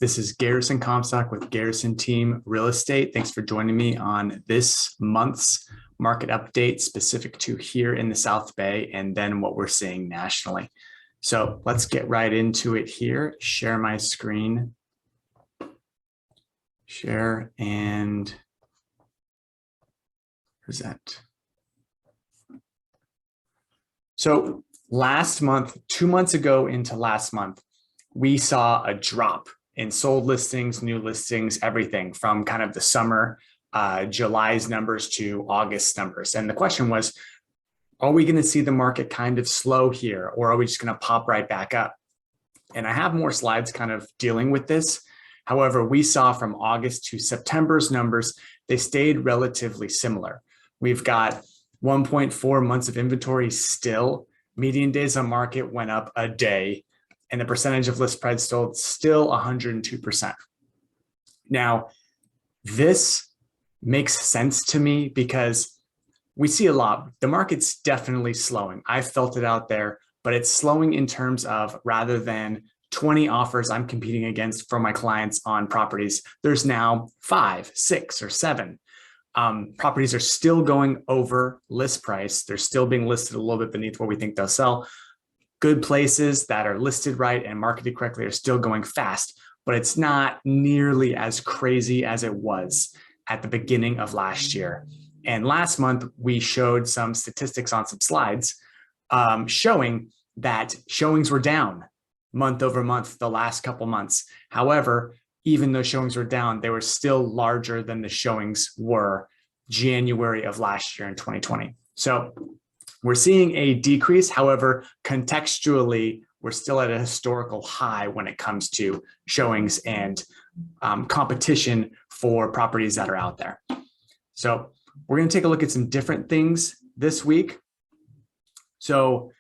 This is Garrison Comstock with Garrison Team Real Estate. Thanks for joining me on this month's market update specific to here in the South Bay and then what we're seeing nationally. So let's get right into it here. Share my screen. Share and present. So last month, 2 months ago into last month, we saw a drop in sold listings, new listings, everything from kind of the summer, July's numbers to August numbers. And the question was, are we going to see the market kind of slow here, or are we just going to pop right back up? And I have more slides kind of dealing with this. However, we saw from August to September's numbers, they stayed relatively similar. We've got 1.4 months of inventory still. Median days on market went up a day, and the percentage of list price sold still 102%. Now, this makes sense to me because we see a lot. The market's definitely slowing. I felt it out there, but it's slowing in terms of rather than 20 offers I'm competing against for my clients on properties, there's now 5, 6, or 7. Properties are still going over list price. They're still being listed a little bit beneath what we think they'll sell. Good places that are listed right and marketed correctly are still going fast, but it's not nearly as crazy as it was at the beginning of last year. And last month, we showed some statistics on some slides showing that showings were down month over month the last couple months. However, even though showings were down, they were still larger than the showings were January of last year in 2020. So we're seeing a decrease. However, contextually, we're still at a historical high when it comes to showings and competition for properties that are out there. So we're going to take a look at some different things this week. So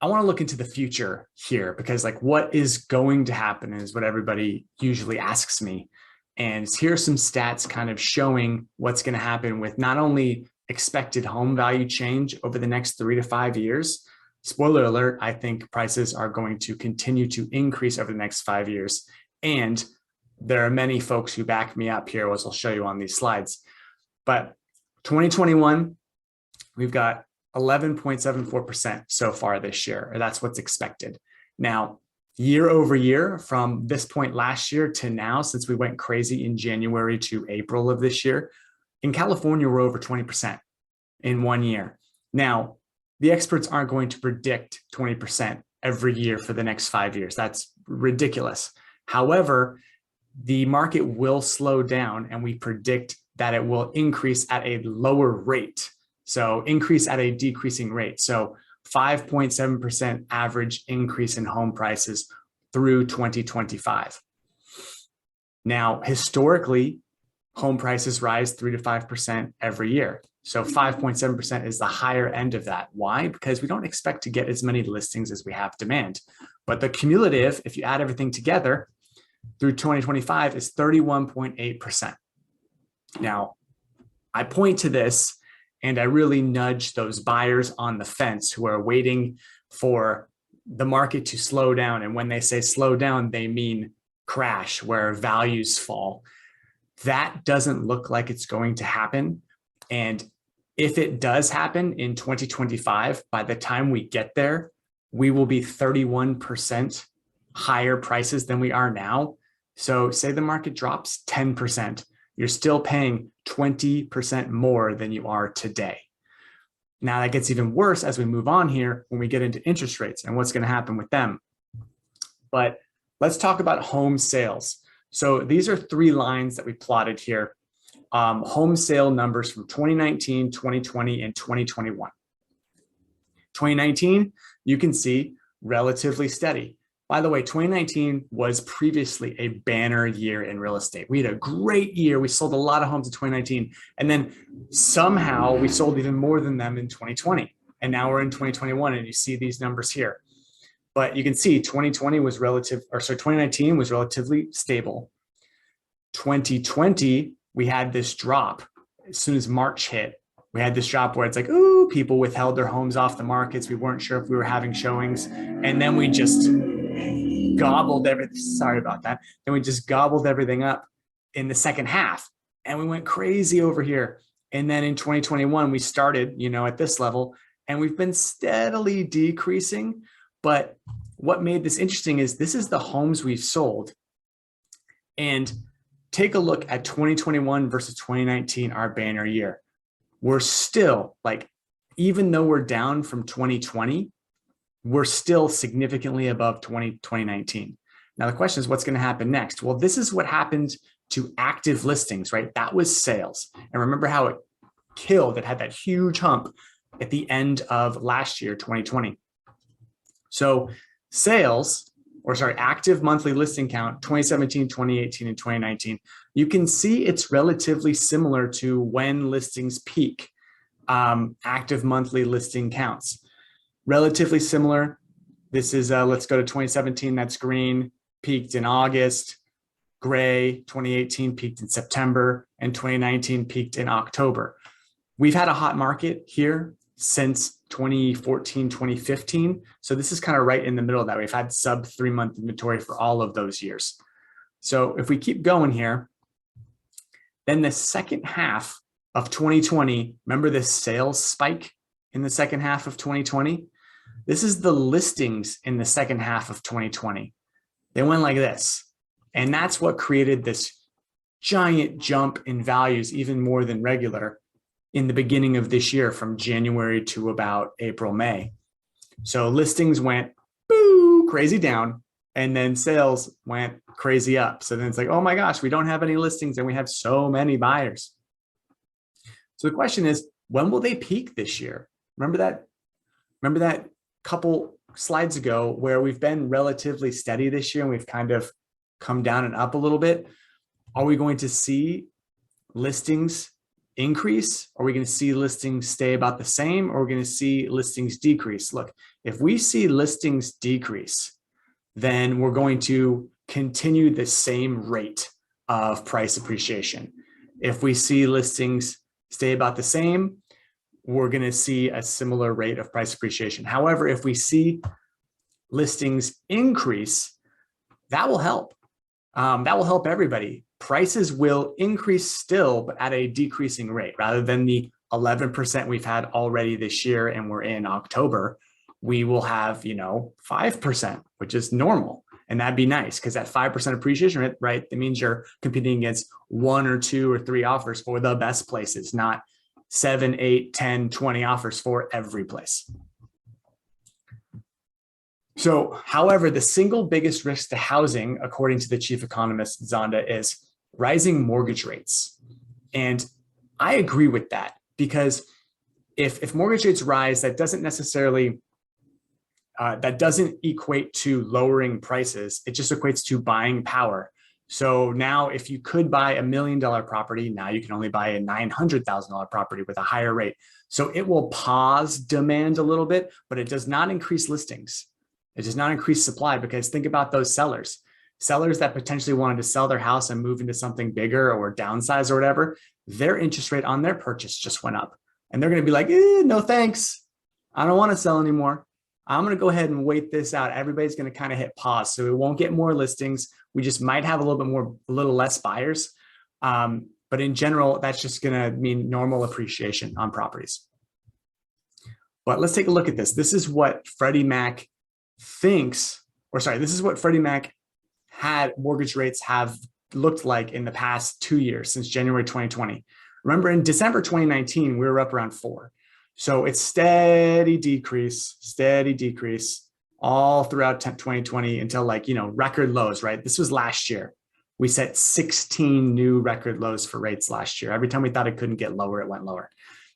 I want to look into the future here because like what is going to happen is what everybody usually asks me. And here's some stats kind of showing what's going to happen with not only expected home value change over the next 3 to 5 years. Spoiler alert, I think prices are going to continue to increase over the next 5 years. And there are many folks who back me up here, as I'll show you on these slides. But 2021, we've got 11.74% so far this year, or that's what's expected. Now, year over year, from this point last year to now, since we went crazy in January to April of this year, in California, we're over 20% in 1 year. Now, the experts aren't going to predict 20% every year for the next 5 years. That's ridiculous. However, the market will slow down, and we predict that it will increase at a lower rate. So increase at a decreasing rate. So 5.7% average increase in home prices through 2025. Now, historically, home prices rise 3 to 5% every year. So 5.7% is the higher end of that. Why? Because we don't expect to get as many listings as we have demand. But the cumulative, if you add everything together through 2025, is 31.8%. Now, I point to this and I really nudge those buyers on the fence who are waiting for the market to slow down. And when they say slow down, they mean crash, where values fall. That doesn't look like it's going to happen. And if it does happen in 2025, by the time we get there, we will be 31% higher prices than we are now. So say the market drops 10%, you're still paying 20% more than you are today. Now that gets even worse as we move on here when we get into interest rates and what's going to happen with them. But let's talk about home sales. So these are 3 lines that we plotted here. Home sale numbers from 2019, 2020, and 2021. 2019, you can see relatively steady. By the way, 2019 was previously a banner year in real estate. We had a great year. We sold a lot of homes in 2019. And then somehow we sold even more than them in 2020. And now we're in 2021 and you see these numbers here. But you can see 2019 was relatively stable. 2020, we had this drop. As soon as March hit, we had this drop where it's like, ooh, people withheld their homes off the markets. We weren't sure if we were having showings. And then we just gobbled everything. Sorry about that. Then we just gobbled everything up in the second half, and we went crazy over here. And then in 2021, we started, at this level, and we've been steadily decreasing. But what made this interesting is this is the homes we've sold. And take a look at 2021 versus 2019, our banner year. We're still, like, even though we're down from 2020, we're still significantly above 2019. Now, the question is, what's going to happen next? Well, this is what happened to active listings, right? That was sales. And remember how it killed, it had that huge hump at the end of last year, 2020. So active monthly listing count, 2017, 2018, and 2019, you can see it's relatively similar to when listings peak, active monthly listing counts. Relatively similar. This is, let's go to 2017, that's green, peaked in August, gray, 2018 peaked in September, and 2019 peaked in October. We've had a hot market here since 2014, 2015. So this is kind of right in the middle of that. We've had sub 3-month inventory for all of those years. So if we keep going here, then the second half of 2020, remember this sales spike in the second half of 2020? This is the listings in the second half of 2020. They went like this. And that's what created this giant jump in values, even more than regular, in the beginning of this year from January to about April, May. So listings went crazy down, and then sales went crazy up. So then it's like, oh my gosh, we don't have any listings and we have so many buyers. So the question is, when will they peak this year? Remember that couple slides ago where we've been relatively steady this year and we've kind of come down and up a little bit? Are we going to see listings increase? Are we going to see listings stay about the same? Or are we going to see listings decrease? Look, if we see listings decrease, then we're going to continue the same rate of price appreciation. If we see listings stay about the same, we're going to see a similar rate of price appreciation. However, if we see listings increase, that will help. That will help everybody. Prices will increase still, but at a decreasing rate. Rather than the 11% we've had already this year, and we're in October, we will have, 5%, which is normal. And that'd be nice, because that 5% appreciation rate, right, that means you're competing against 1 or 2 or 3 offers for the best places, not 7, 8, 10, 20 offers for every place. So, however, the single biggest risk to housing, according to the chief economist, Zonda, is rising mortgage rates. And I agree with that, because if mortgage rates rise, that doesn't necessarily, that doesn't equate to lowering prices. It just equates to buying power. So now if you could buy $1 million property, now you can only buy a $900,000 property with a higher rate. So it will pause demand a little bit, but it does not increase listings. It does not increase supply, because think about those sellers that potentially wanted to sell their house and move into something bigger or downsize or whatever. Their interest rate on their purchase just went up, and they're going to be like, no, thanks. I don't want to sell anymore. I'm going to go ahead and wait this out. Everybody's going to kind of hit pause. So we won't get more listings. We just might have a little less buyers. But in general, that's just going to mean normal appreciation on properties. But let's take a look at this. This is what Freddie Mac this is what Freddie Mac had mortgage rates have looked like in the past 2 years, since January 2020. Remember, in December 2019, we were up around 4. So it's steady decrease all throughout 2020 until record lows, right? This was last year. We set 16 new record lows for rates last year. Every time we thought it couldn't get lower, it went lower.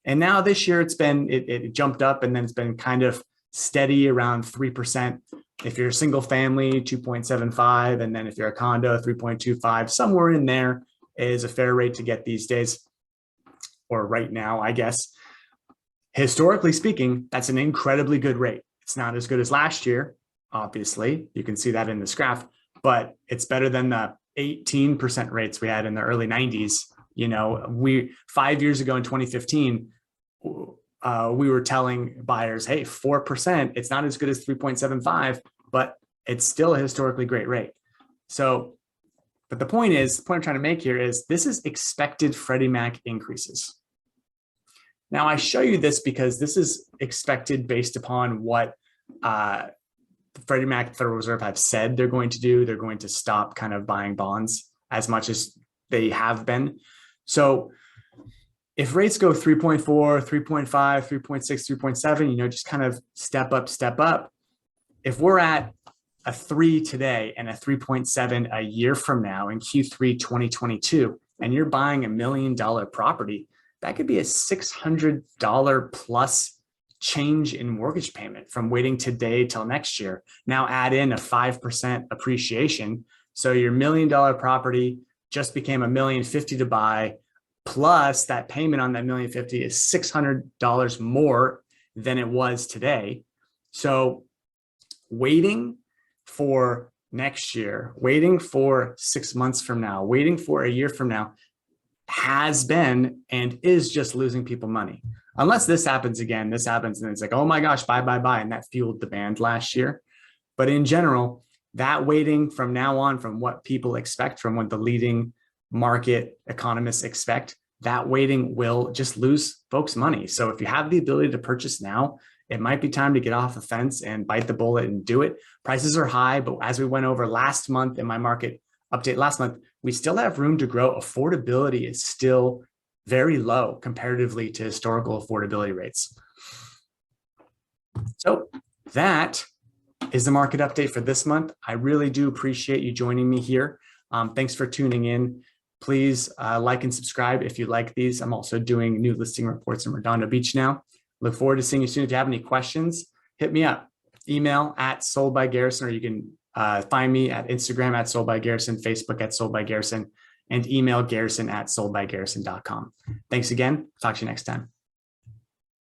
And now this year it jumped up, and then it's been kind of steady around 3%. If you're a single family, 2.75. And then if you're a condo, 3.25, somewhere in there is a fair rate to get these days, or right now, I guess. Historically speaking, that's an incredibly good rate. It's not as good as last year, obviously. You can see that in this graph, but it's better than the 18% rates we had in the early 90s. 5 years ago in 2015, we were telling buyers, hey, 4%, it's not as good as 3.75, but it's still a historically great rate. So, but the point I'm trying to make here is this is expected Freddie Mac increases. Now I show you this because this is expected based upon what Freddie Mac, Federal Reserve have said they're going to do. They're going to stop kind of buying bonds as much as they have been. So if rates go 3.4, 3.5, 3.6, 3.7, just kind of step up. If we're at a 3 today and a 3.7 a year from now in Q3 2022, and you're buying $1 million property, that could be a $600 plus change in mortgage payment from waiting today till next year. Now add in a 5% appreciation. So your $1 million property just became $1.05 million to buy, plus that payment on that $1.05 million is $600 more than it was today. So waiting for next year, waiting for 6 months from now, waiting for a year from now has been and is just losing people money. Unless this happens again, this happens and it's like, oh my gosh, buy. And that fueled demand last year. But in general, that waiting from now on, from what people expect, from what the leading market economists expect, that waiting will just lose folks money. So if you have the ability to purchase now, it might be time to get off the fence and bite the bullet and do it. Prices are high, but as we went over last month in my market update last month, we still have room to grow. Affordability is still very low comparatively to historical affordability rates. So that is the market update for this month. I really do appreciate you joining me here. Thanks for tuning in. Please like and subscribe if you like these. I'm also doing new listing reports in Redondo Beach now. Look forward to seeing you soon. If you have any questions, hit me up. Email at Sold by Garrison, or you can find me at Instagram at Sold by Garrison, Facebook at Sold by Garrison, and email garrison@soldbygarrison.com. Thanks again. Talk to you next time.